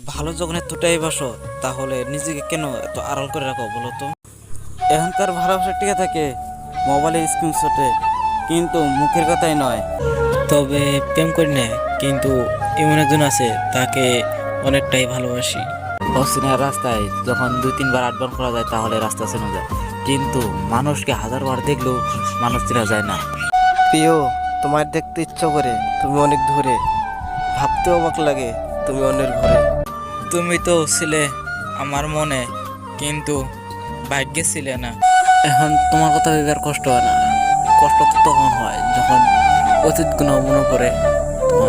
ভালো যখন এতটাই বাসো তাহলে নিজেকে কেন এত আড়াল করে রাখো বলো তো? এখনকার ভালোবাসা টিকে থাকে মোবাইলের স্ক্রিনশটে, কিন্তু মুখের কথাই নয়। তবে প্রেম করি না, কিন্তু এমন একজন আছে তাকে অনেকটাই ভালোবাসি। অচেনা রাস্তায় যখন 2-3 বার 8 বার করা যায় তাহলে রাস্তা চেনা যায়, কিন্তু মানুষকে 1000 বার দেখলেও মানুষ চেনা যায় না। প্রিয়, তোমার দেখতে ইচ্ছা করে তুমি অনেক দূরে, ভাবতে অবাক লাগে তুমি অন্যের ঘরে। তুমি তো ছিলে আমার মনে, কিন্তু ভাগ্যে ছিলে না। এখন তোমার কথা ভেবে আর কষ্ট হয় না, কষ্ট তো তখন হয় যখন অতীতগুলো মনে পড়ে।